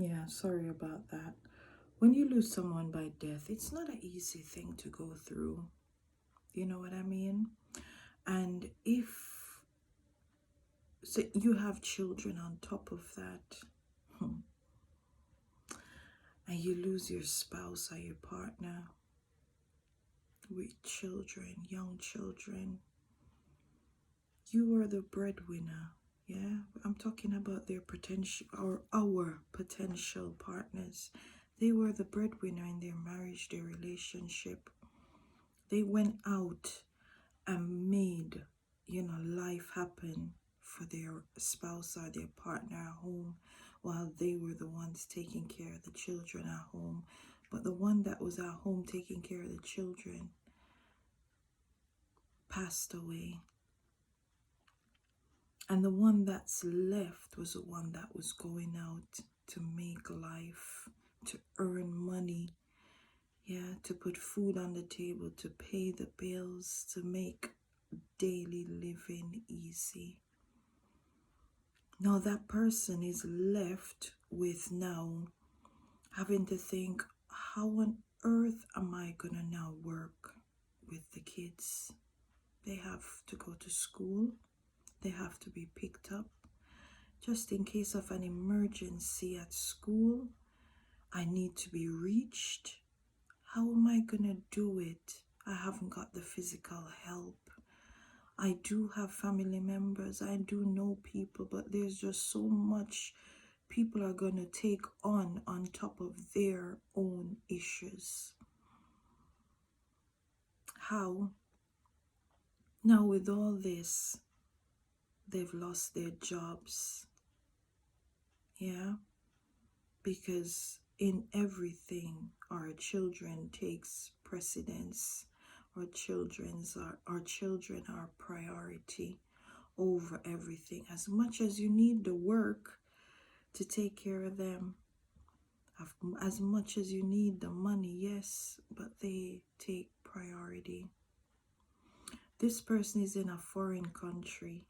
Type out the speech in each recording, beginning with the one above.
Yeah, sorry about that. When you lose someone by death, it's not an easy thing to go through. You know what I mean? And if so you have children on top of that, and you lose your spouse or your partner with children, young children, you are the breadwinner. Yeah, I'm talking about their potential or our potential partners. They were the breadwinner in their marriage, their relationship. They went out and made, life happen for their spouse or their partner at home while they were the ones taking care of the children at home. But the one that was at home taking care of the children passed away. And the one that's left was the one that was going out to make life, to earn money, yeah, to put food on the table, to pay the bills, to make daily living easy. Now that person is left with now having to think, how on earth am I gonna now work with the kids? They have to go to school, they have to be picked up. Just in case of an emergency at school, I need to be reached. How am I gonna do it? I haven't got the physical help. I do have family members, I do know people, but there's just so much people are going to take on top of their own issues. How? Now, with all this, they've lost their jobs. Yeah? Because in everything, our children takes precedence. Our children are priority over everything. As much as you need the work to take care of them, as much as you need the money, yes, but they take priority. This person is in a foreign country.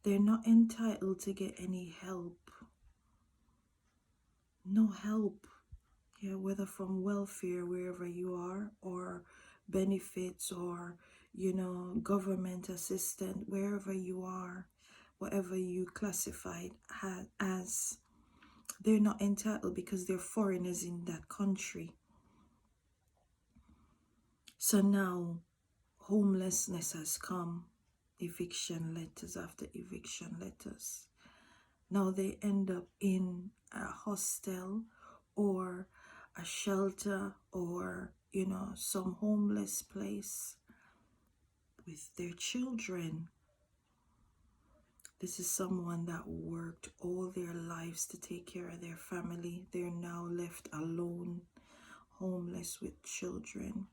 They're not entitled to get any help. No help. Yeah, whether from welfare, wherever you are, or benefits, or, government assistance, wherever you are, whatever you classified as, they're not entitled because they're foreigners in that country. So now homelessness has come, eviction letters after eviction letters. Now they end up in a hostel or a shelter or, some homeless place with their children. This is someone that worked all their lives to take care of their family. They're now left alone, homeless with children.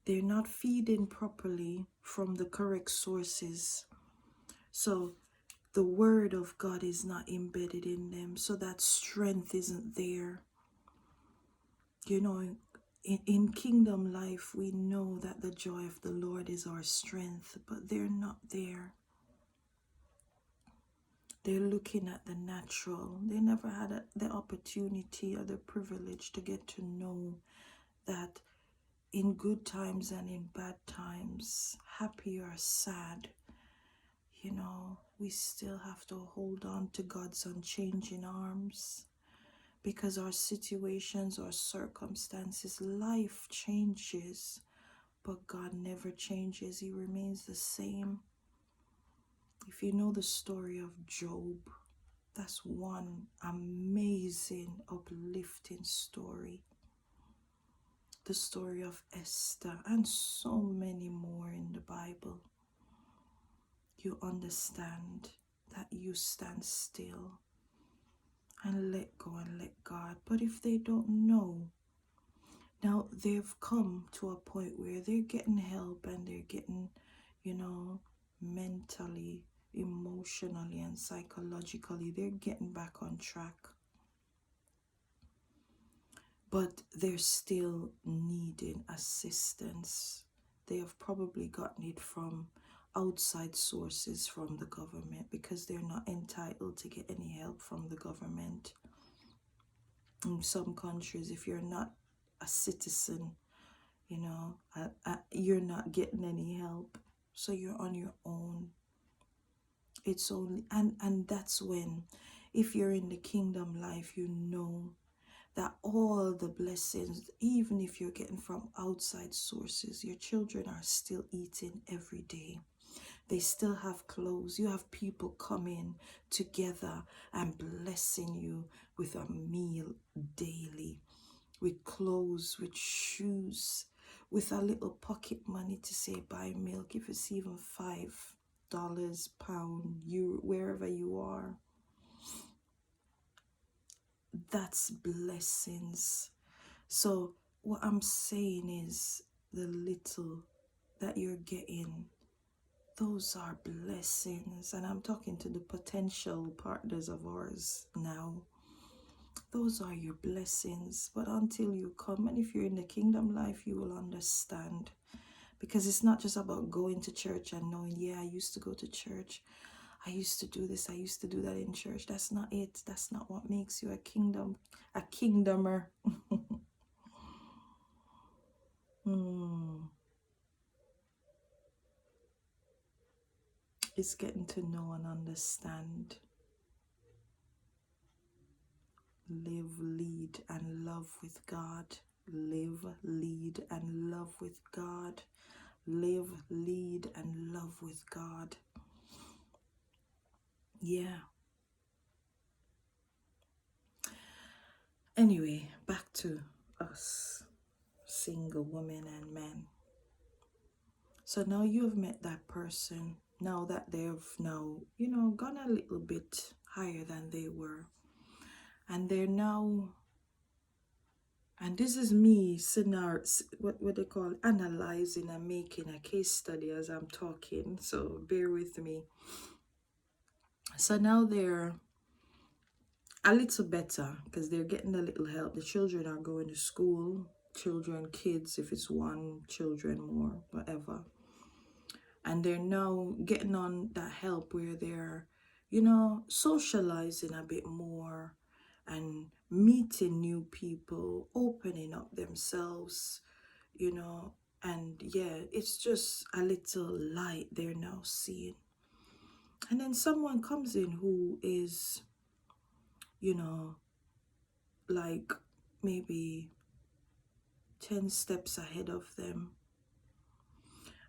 They're not feeding properly from the correct sources. So the word of God is not embedded in them. So that strength isn't there. In kingdom life, we know that the joy of the Lord is our strength, but they're not there. They're looking at the natural. They never had the opportunity or the privilege to get to know that in good times and in bad times, happy or sad, we still have to hold on to God's unchanging arms, because our situations, our circumstances, life changes, but God never changes. He remains the same. If you know the story of Job, that's one amazing, uplifting story. The story of Esther and so many more in the Bible. You understand that you stand still and let go and let God. But if they don't know, now they've come to a point where they're getting help and they're getting, mentally, emotionally, and psychologically, they're getting back on track. But they're still needing assistance. They have probably gotten it from outside sources from the government, because they're not entitled to get any help from the government. In some countries, if you're not a citizen, you know, you're not getting any help, so you're on your own. It's only, and that's when, if you're in the kingdom life, you know that all the blessings, even if you're getting from outside sources, your children are still eating every day. They still have clothes. You have people coming together and blessing you with a meal daily, with clothes, with shoes, with a little pocket money to say buy milk, if it's even $5, pound, euro, wherever you are. That's blessings. So what I'm saying is, the little that you're getting, those are blessings. And I'm talking to the potential partners of ours now. Those are your blessings. But until you come, and if you're in the kingdom life, you will understand. Because it's not just about going to church and knowing, yeah, I used to go to church, I used to do this, I used to do that in church. That's not it. That's not what makes you a kingdomer. It's getting to know and understand. Live, lead, and love with God. Live, lead, and love with God. Live, lead, and love with God. Yeah. Anyway, back to us, single women and men. So now you've met that person. Now that they've gone a little bit higher than they were. And they're now, and this is me scenario, what they call analyzing and making a case study as I'm talking. So bear with me. So now they're a little better because they're getting a little help. The children are going to school. Kids, if it's one, children more, whatever. And they're now getting on that help where they're, socializing a bit more and meeting new people, opening up themselves, and yeah, it's just a little light they're now seeing. And then someone comes in who is, like maybe 10 steps ahead of them.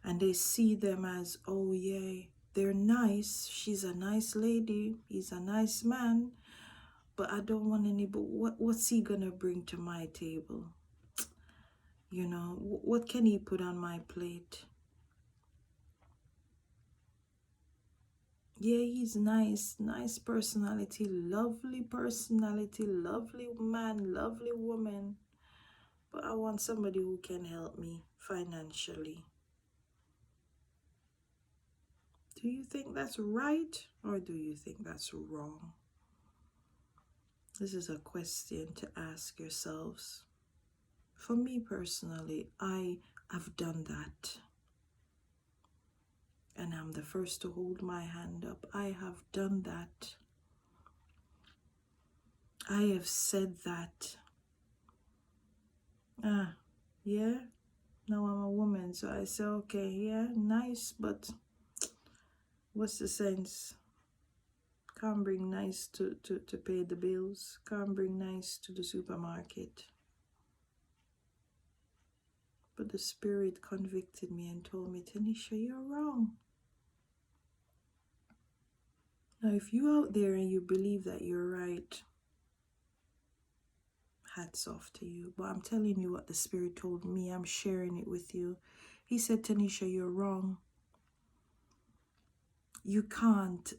And they see them as, oh yeah, they're nice. She's a nice lady. He's a nice man. But I don't want any, but what's he gonna bring to my table? What can he put on my plate? Yeah, he's nice personality, lovely man, lovely woman. But I want somebody who can help me financially. Do you think that's right, or do you think that's wrong? This is a question to ask yourselves. For me personally, I have done that. And I'm the first to hold my hand up. I have done that. I have said that. Yeah, now I'm a woman, so I say, okay, yeah, nice, but what's the sense? Can't bring nice to pay the bills. Can't bring nice to the supermarket. But the Spirit convicted me and told me, Tanisha, you're wrong. Now, if you out there and you believe that you're right, hats off to you. But I'm telling you what the Spirit told me. I'm sharing it with you. He said, Tanisha, you're wrong. You can't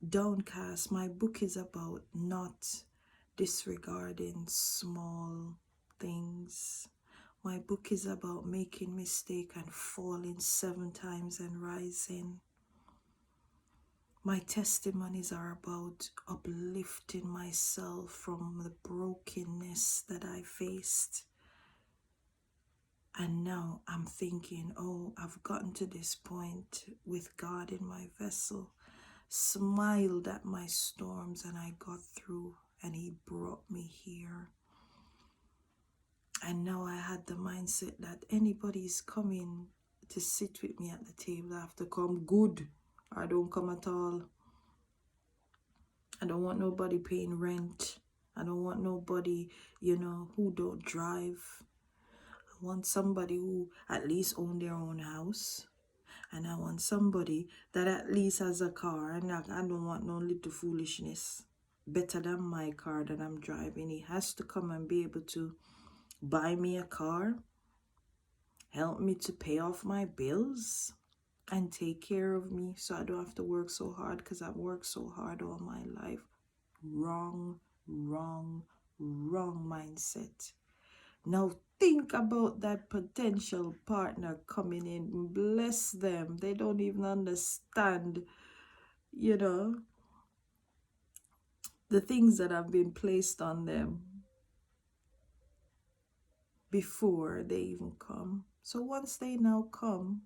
downcast. My book is about not disregarding small things. My book is about making mistake and falling 7 times and rising. My testimonies are about uplifting myself from the brokenness that I faced And now I'm thinking, oh, I've gotten to this point with God in my vessel, smiled at my storms, and I got through, and He brought me here. And now I had the mindset that anybody's coming to sit with me at the table, I have to come good, or I don't come at all. I don't want nobody paying rent. I don't want nobody, who don't drive. I want somebody who at least own their own house. And I want somebody that at least has a car. And I don't want no little foolishness. Better than my car that I'm driving. He has to come and be able to buy me a car, help me to pay off my bills, and take care of me so I don't have to work so hard, because I've worked so hard all my life. Wrong, wrong, wrong mindset. Now think about that potential partner coming in. Bless them. They don't even understand, the things that have been placed on them before they even come. So once they now come,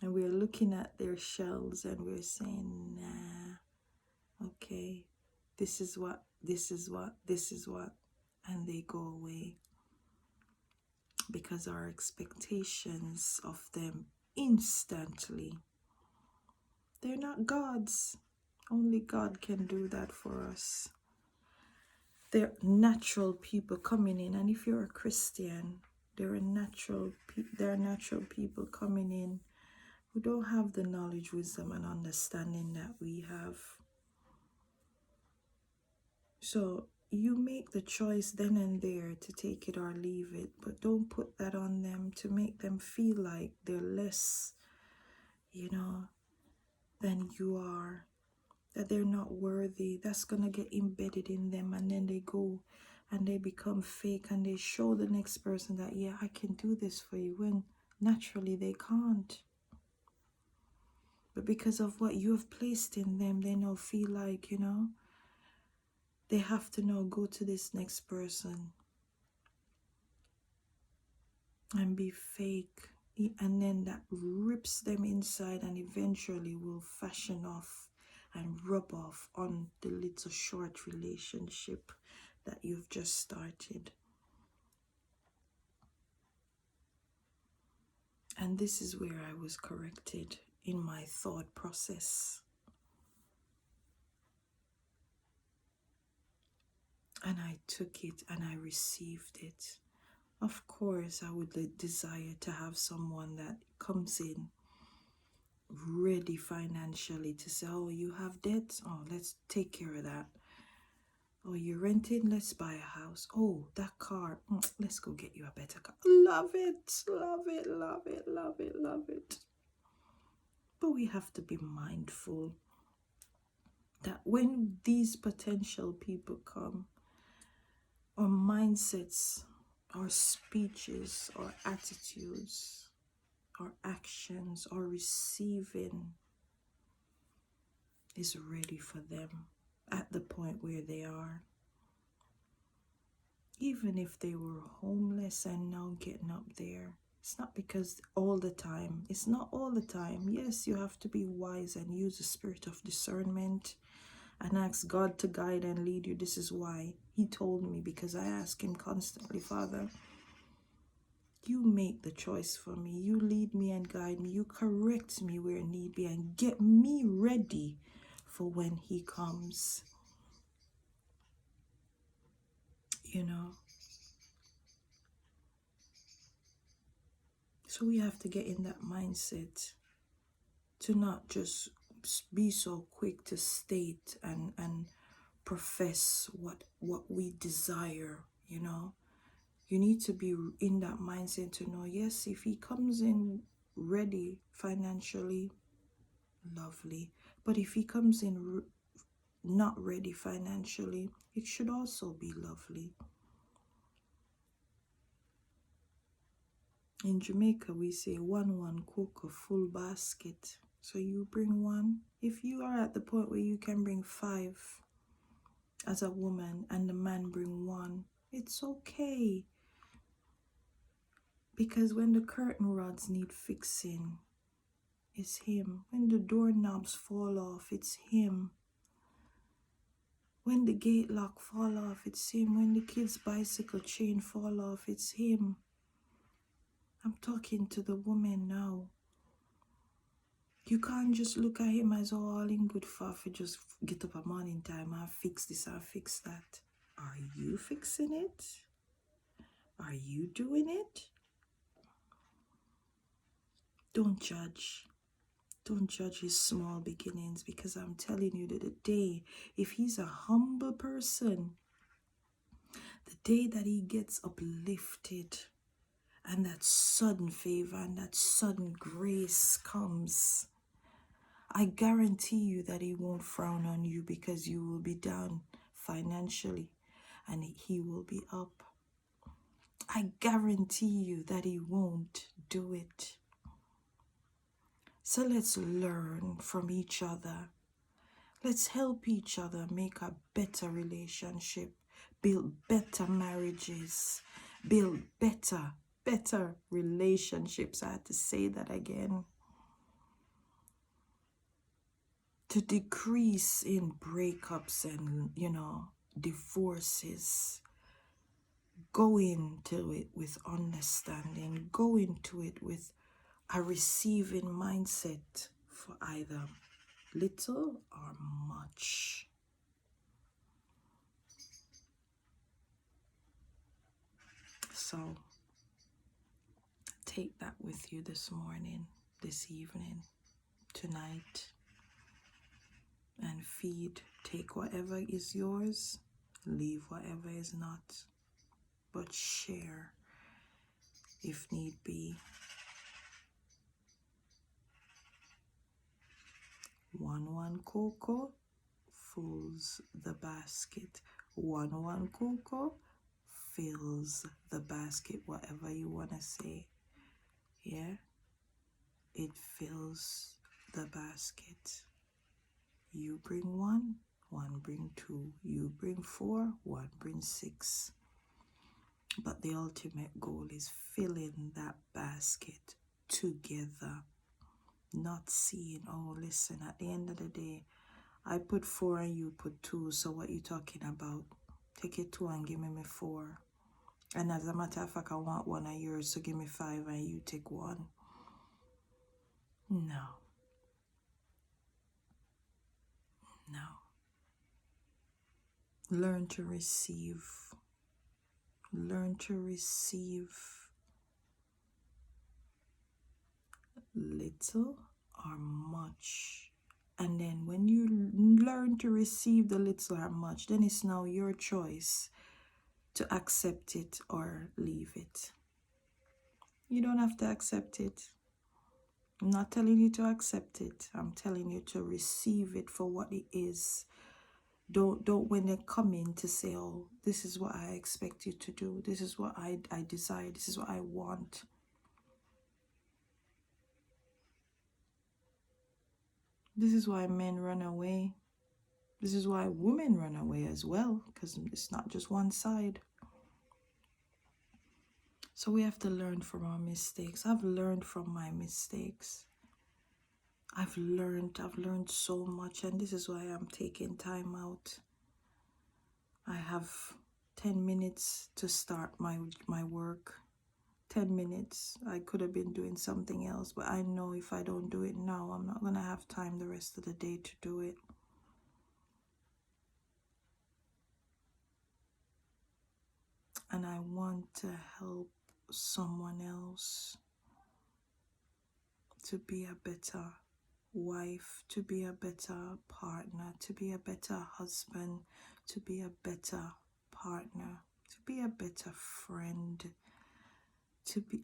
and we're looking at their shells and we're saying, nah, okay, this is what, this is what, this is what, and they go away. Because our expectations of them instantly, they're not God's. Only God can do that for us. They're natural people coming in, and if you're a Christian, there are natural people coming in who don't have the knowledge, wisdom, and understanding that we have. So you make the choice then and there to take it or leave it, but don't put that on them to make them feel like they're less, than you are, that they're not worthy. That's going to get embedded in them, and then they go and they become fake, and they show the next person that, yeah, I can do this for you, when naturally they can't. But because of what you have placed in them, they now feel like, they have to now go to this next person and be fake. And then that rips them inside, and eventually will fashion off and rub off on the little short relationship that you've just started. And this is where I was corrected in my thought process. And I took it and I received it. Of course, I would desire to have someone that comes in ready financially to say, oh, you have debts? Oh, let's take care of that. Oh, you're renting? Let's buy a house. Oh, that car. Let's go get you a better car. Love it, love it, love it, love it, love it. But we have to be mindful that when these potential people come, our mindsets, our speeches, our attitudes, our actions, our receiving is ready for them at the point where they are. Even if they were homeless and now getting up there, it's not because all the time. It's not all the time. Yes, you have to be wise and use the spirit of discernment and ask God to guide and lead you. This is why He told me, because I ask Him constantly, Father, you make the choice for me. You lead me and guide me. You correct me where need be and get me ready for when He comes. So we have to get in that mindset to not just be so quick to state and profess what we desire. You need to be in that mindset to know, yes, if He comes in ready financially, lovely. But if He comes in not ready financially, it should also be lovely. In Jamaica, we say one cook a full basket. So you bring one. If you are at the point where you can bring 5 as a woman and the man bring 1, it's okay. Because when the curtain rods need fixing, it's him. When the doorknobs fall off, it's him. When the gate lock fall off, it's him. When the kid's bicycle chain fall off, it's him. I'm talking to the woman now. You can't just look at him as all in good for just get up at morning time and fix this and fix that. Are you fixing it? Are you doing it? Don't judge. Don't judge his small beginnings, because I'm telling you that the day, if he's a humble person, the day that he gets uplifted and that sudden favor and that sudden grace comes, I guarantee you that he won't frown on you, because you will be down financially and he will be up. I guarantee you that he won't do it. So let's learn from each other. Let's help each other make a better relationship, build better marriages, build better relationships. I had to say that again. To decrease in breakups and, divorces. Go into it with understanding. Go into it with a receiving mindset for either little or much. So take that with you this morning, this evening, tonight, and feed. Take whatever is yours, leave whatever is not, but share if need be. One cocoa fills the basket. One cocoa fills the basket, whatever you want to say. Yeah, it fills the basket. You bring one bring two. You bring four, one bring six. But the ultimate goal is filling that basket together. Not seeing, oh, listen, at the end of the day, I put 4 and you put 2, so what you talking about? Take it 2 and give me 4. And as a matter of fact, I want 1 of yours, so give me 5 and you take 1. No. Learn to receive. Learn to receive little or much. And then when you learn to receive the little or much, then it's now your choice to accept it or leave it. You don't have to accept it. I'm not telling you to accept it. I'm telling you to receive it for what it is. Don't when they come in to say, oh, this is what I expect you to do. This is what I desire. This is what I want. This is why men run away. This is why women run away as well, because it's not just one side. So we have to learn from our mistakes. I've learned from my mistakes. I've learned so much, and this is why I'm taking time out. I have 10 minutes to start my work. 10 minutes. I could have been doing something else, but I know if I don't do it now, I'm not going to have time the rest of the day to do it. And I want to help someone else to be a better wife, to be a better partner, to be a better husband, to be a better partner, to be a better friend,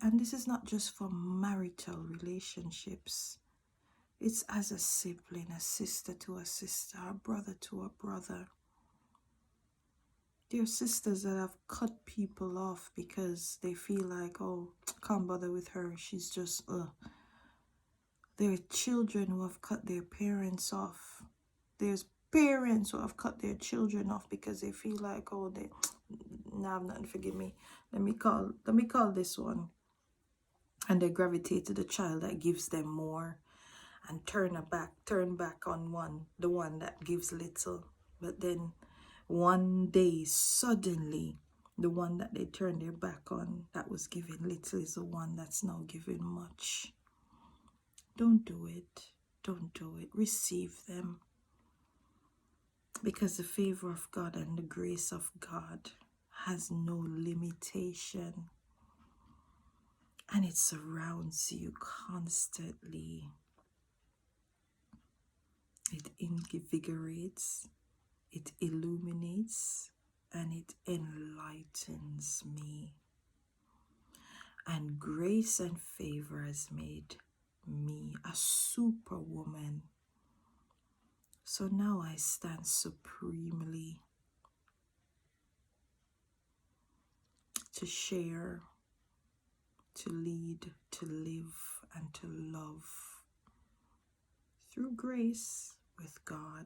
and this is not just for marital relationships. It's as a sibling, a sister to a sister, a brother to a brother. There are sisters that have cut people off because they feel like, oh, can't bother with her, she's just, There are children who have cut their parents off. There's parents who have cut their children off because they feel like, oh, they, nah, I'm not, forgive me. Let me call this one. And they gravitate to the child that gives them more, and turn back on the one that gives little. But then one day, suddenly, the one that they turn their back on that was giving little is the one that's now giving much. Don't do it. Don't do it. Receive them. Because the favor of God and the grace of God has no limitation. And it surrounds you constantly. It invigorates, it illuminates, and it enlightens me. And grace and favor has made me a superwoman. So now I stand supremely to share, to lead, to live, and to love through grace with God.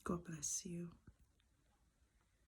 God bless you.